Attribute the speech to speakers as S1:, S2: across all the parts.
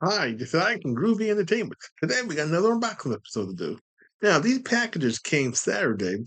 S1: Hi, Design and Groovy Entertainment. Today we got another unboxing episode to do. Now, these packages came Saturday,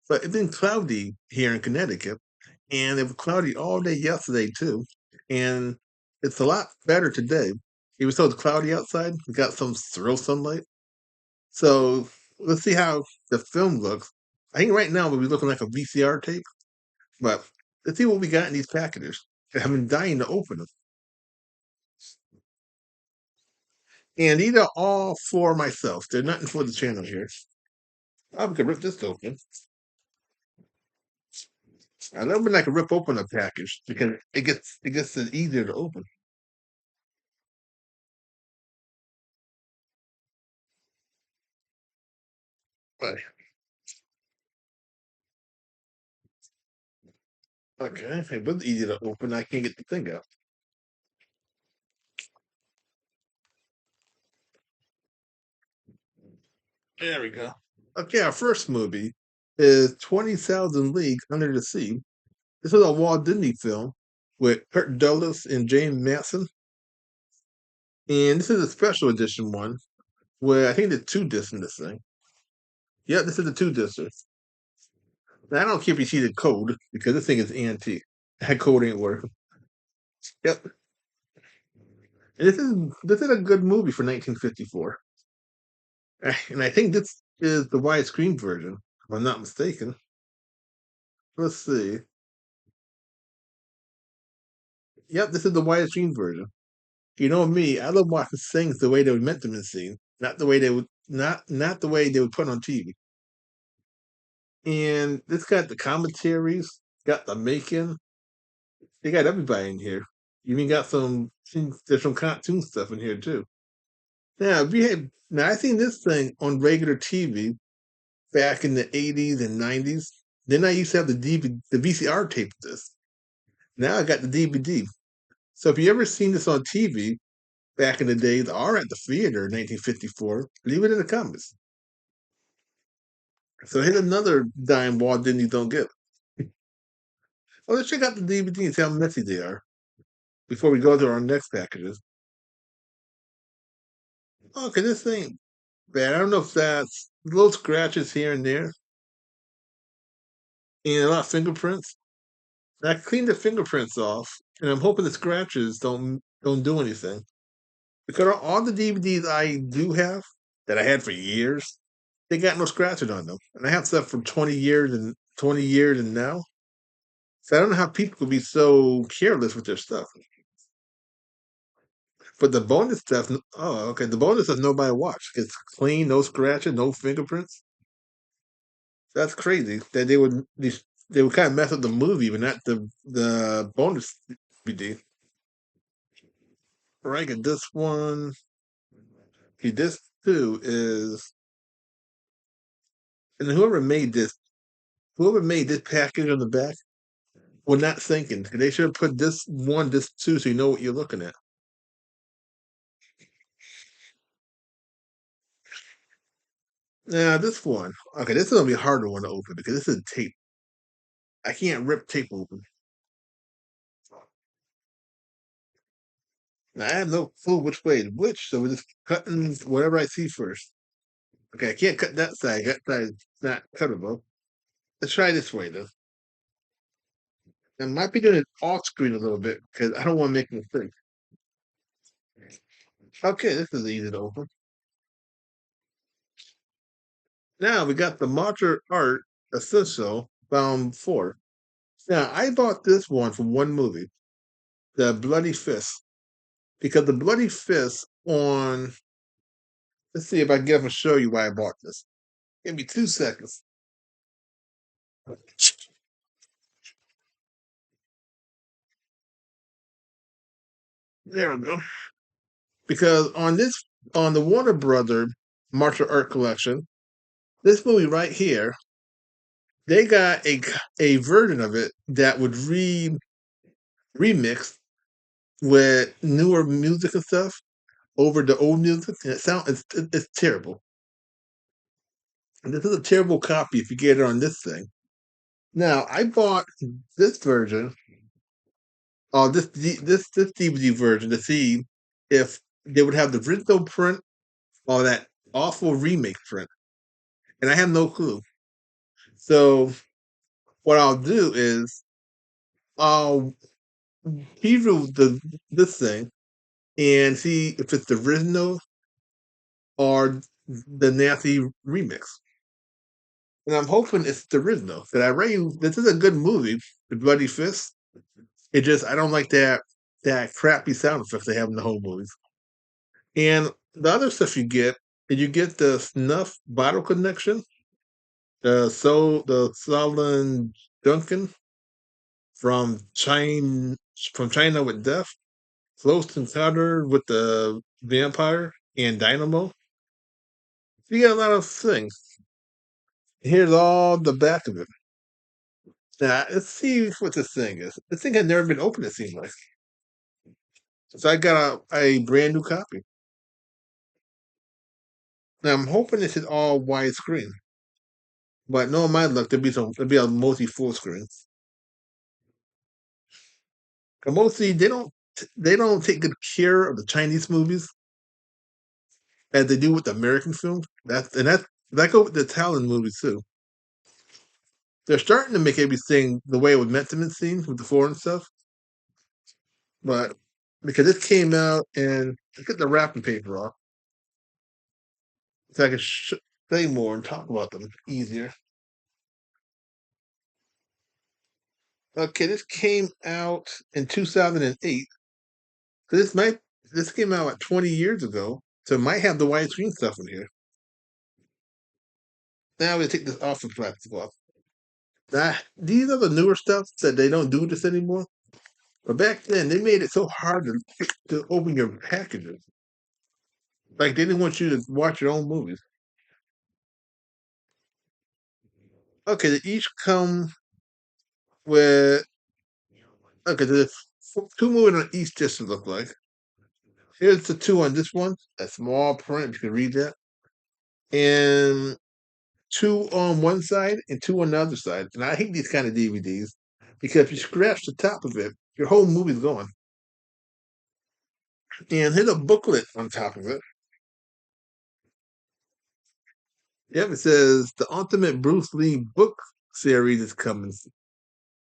S1: but it's been cloudy here in Connecticut, and it was cloudy all day yesterday too. And it's a lot better today. Even though it's cloudy outside, we got some real sunlight. So let's see how the film looks. I think right now we'll be looking like a VCR tape, but let's see what we got in these packages. I've been dying to open them. And these are all for myself. They're nothing for the channel here. Oh, we could rip this open. I love when I can rip open a package because it gets easier to open. But okay, it was easy to open. I can't get the thing out. There we go. Okay, our first movie is 20,000 Leagues Under the Sea. This is a Walt Disney film with Kurt Douglas and James Mason. And this is a special edition one where I think there's two discs in this thing. Yeah, this is the two disc. Now, I don't care if you see the code because this thing is antique. That code ain't working. Yep. And this is a good movie for 1954. And I think this is the widescreen version, if I'm not mistaken. Let's see. Yep, this is the widescreen version. You know me, I love watching things the way they were meant to be seen, not the way they would not the way they would put on TV. And this got the commentaries, got the making, they got everybody in here. You even got there's some cartoon stuff in here too. Now I seen this thing on regular TV back in the 80s and 90s. Then I used to have the VCR tape of this. Now I got the DVD. So if you ever seen this on TV back in the days or at the theater in 1954, leave it in the comments. So here's another dime Walt Disney don't get. Oh, let's check out the DVD and see how messy they are before we go to our next packages. Okay, this thing bad. I don't know if that's little scratches here and there and a lot of fingerprints. I cleaned the fingerprints off, and I'm hoping the scratches don't do anything. Because all the DVDs I do have that I had for years, they got no scratches on them, and I have stuff from 20 years and now. So I don't know how people could be so careless with their stuff. But the bonus stuff, oh, okay, the bonus stuff nobody watched. It's clean, no scratches, no fingerprints. That's crazy that they would kind of mess up the movie, but not the bonus DVD. Right, and this one, okay, this too is, and whoever made this package on the back, were not thinking. They should have put this one, this two, so you know what you're looking at. Now this one, okay, this is gonna be a harder one to open because this is tape. I can't rip tape open. Now, I have no clue which way is which, so we're just cutting whatever I see first. Okay, I can't cut that side. That side is not cuttable. Let's try this way though. I might be doing it off screen a little bit because I don't want to make mistakes. Okay, this is easy to open. Now we got the Martial Art Essential Bound 4. Now I bought this one from one movie, The Bloody Fist, because the Bloody Fist on. Let's see if I can get up and show you why I bought this. Give me 2 seconds. There we go. Because on the Warner Brother Martial Art Collection, this movie right here, they got a version of it that would remix with newer music and stuff over the old music, and it's terrible. And this is a terrible copy if you get it on this thing. Now I bought this version, this DVD version to see if they would have the original print or that awful remake print, and I have no clue. So what I'll do is I'll preview the this thing and see if it's the original or the nasty remix. And I'm hoping it's the original. Because I really, this is a good movie, The Bloody Fist. It just I don't like that crappy sound effects they have in the whole movies. And the other stuff you get, is you get the snuff bottle connection, the Solon Duncan from China with Death, Close Encounter with the Vampire, and Dynamo. You get a lot of things. Here's all the back of it. Now, let's see what this thing is. This thing had never been opened, it seems like. So I got a brand new copy. Now I'm hoping this is all widescreen. But no, my luck, there'll be a multi full screen. And mostly they don't take good care of the Chinese movies as they do with the American films. That go with the Italian movies too. They're starting to make everything the way it was meant to be seen with the foreign stuff. But because this came out and let's get the wrapping paper off so I can say more and talk about them easier. Okay, this came out in 2008. So this came out like 20 years ago. So it might have the widescreen stuff in here. Now we take this off the plastic off. These are the newer stuff that they don't do this anymore. But back then, they made it so hard to open your packages. Like they didn't want you to watch your own movies. Okay, they each come with there's two movies on each disc. To look like here's the two on this one. A small print. You can read that. And two on one side and two on the other side. And I hate these kind of DVDs because if you scratch the top of it, your whole movie's gone. And here's a booklet on top of it. Yep, it says the Ultimate Bruce Lee book series is coming.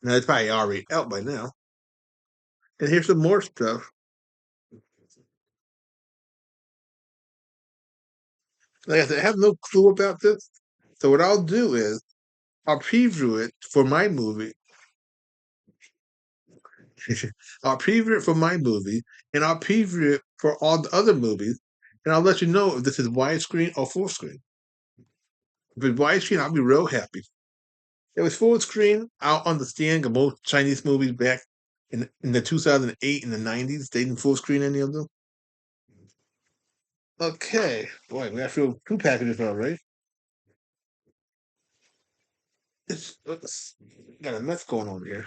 S1: Now it's probably already out by now. And here's some more stuff. Like I said, I have no clue about this. So what I'll do is I'll preview it for my movie. I'll preview it for my movie, and I'll preview it for all the other movies, and I'll let you know if this is widescreen or full screen. If it's widescreen, I'll be real happy. If it's full screen, I'll understand because most Chinese movies back in the 2008 and the 90s, they didn't full screen any of them. Okay. Boy, we got to fill two packages already. It's got a mess going on here.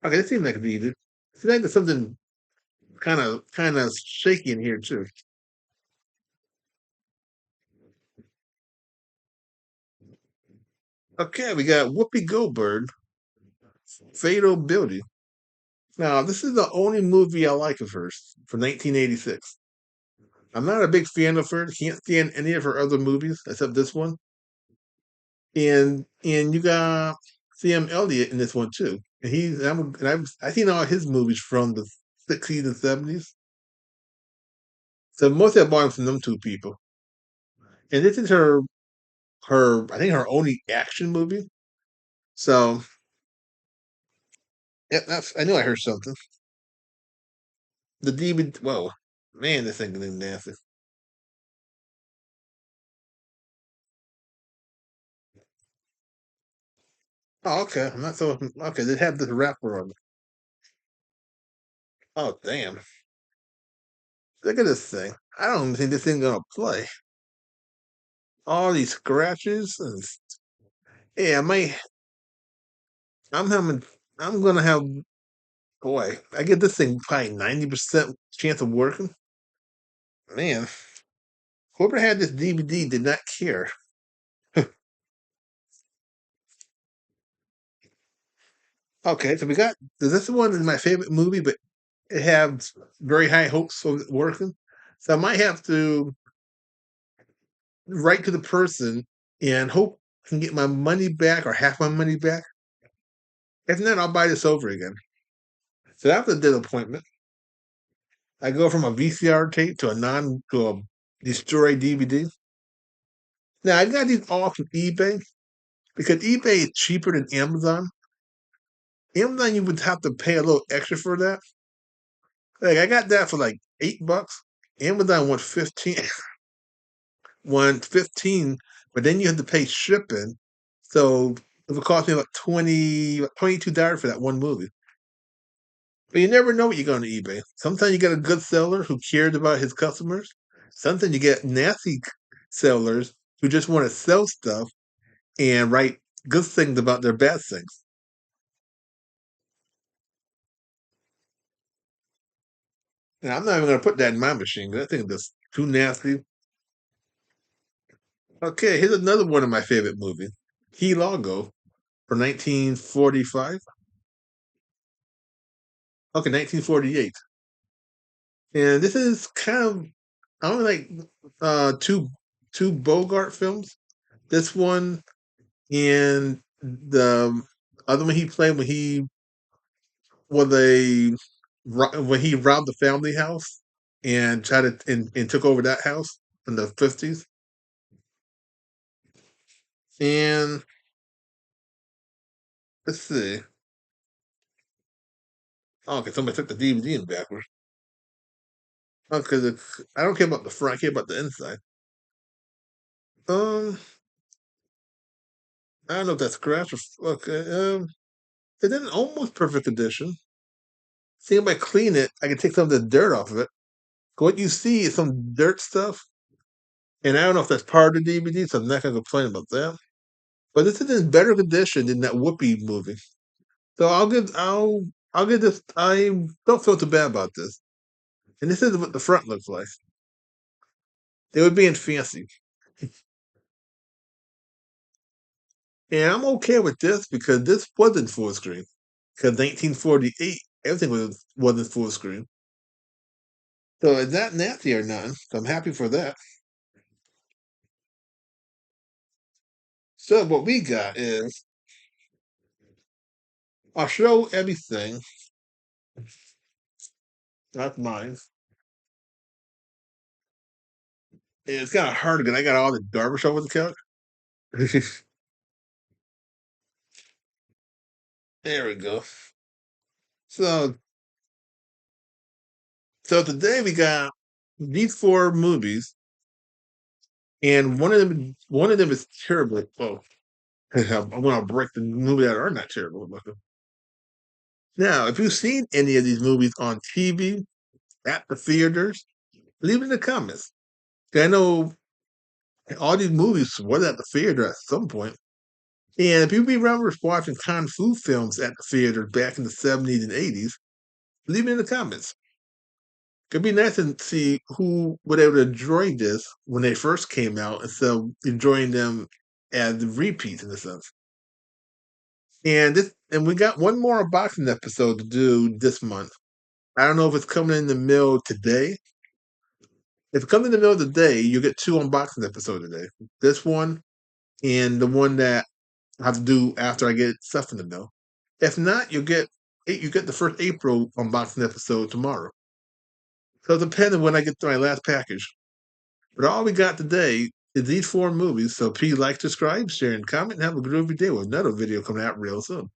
S1: Okay, it seems like it's needed. It seems like there's something kind of shaky in here too. Okay, we got Whoopi Goldberg, Fatal Beauty. Now, this is the only movie I like of hers from 1986. I'm not a big fan of her. Can't stand any of her other movies except this one. And you got Sam Elliott in this one too. And I've seen all his movies from the 60s and 70s. So most of I bought them from them two people. And this is her I think her only action movie. So yeah, I knew I heard something. The DVD. Whoa, man, this thing is nasty. Oh, okay. I'm not so okay. They have this wrapper on it. Oh, damn! Look at this thing. I don't even think this thing's gonna play. All these scratches and yeah, I might. I'm having. I'm gonna have. Boy, I get this thing probably 90% chance of working. Man, whoever had this DVD did not care. Okay, so we got this one is my favorite movie, but it has very high hopes of it working. So I might have to write to the person and hope I can get my money back or half my money back. If not, I'll buy this over again. So after the appointment, I go from a VCR tape to a destroyed DVD. Now I got these all from eBay because eBay is cheaper than Amazon. Amazon you would have to pay a little extra for that. Like I got that for like $8. Amazon wants 15 want 15, but then you have to pay shipping. So it would cost me about $22 for that one movie. But you never know what you're going to eBay. Sometimes you get a good seller who cares about his customers. Sometimes you get nasty sellers who just want to sell stuff and write good things about their bad things. And I'm not even going to put that in my machine because I think that's too nasty. Okay, here's another one of my favorite movies, Key Largo from 1945. Okay, 1948. And this is kind of I only like two Bogart films. This one and the other one he played when they when he robbed the family house and tried to and took over that house in the 50s. And let's see. Oh, okay, somebody took the DVD in backwards. Okay, I don't care about the front, I care about the inside. Um, I don't know if that's scratch or okay. It's in almost perfect condition. See, if I clean it, I can take some of the dirt off of it. What you see is some dirt stuff, and I don't know if that's part of the DVD, so I'm not gonna complain about that. But this is in better condition than that Whoopi movie. So I'll give this. I don't feel too bad about this. And this is what the front looks like. They were being fancy, and I'm okay with this because this wasn't full screen. Because 1948, everything wasn't full screen. So it's not nasty or nothing. So I'm happy for that. So what we got is I'll show everything. That's mine. It's kind of hard because I got all the garbage over the couch. There we go. So, so today we got these four movies, and one of them is terrible. Oh, I'm gonna break the movie that are not terrible. Now, if you've seen any of these movies on TV at the theaters, leave it in the comments. I know all these movies were at the theater at some point. And if you remember watching Kung Fu films at the theater back in the 70s and 80s, leave it in the comments. It'd be nice to see who would able to enjoy this when they first came out instead of enjoying them as repeats in a sense. And we got one more unboxing episode to do this month. I don't know if it's coming in the mail today. If it comes in the middle of the day, you get two unboxing episodes today. This one and the one that I have to do after I get stuff in the mail. If not, you get the first April unboxing episode tomorrow. So it depends on when I get to my last package. But all we got today is these four movies. So please like, subscribe, share, and comment, and have a groovy day with another video coming out real soon.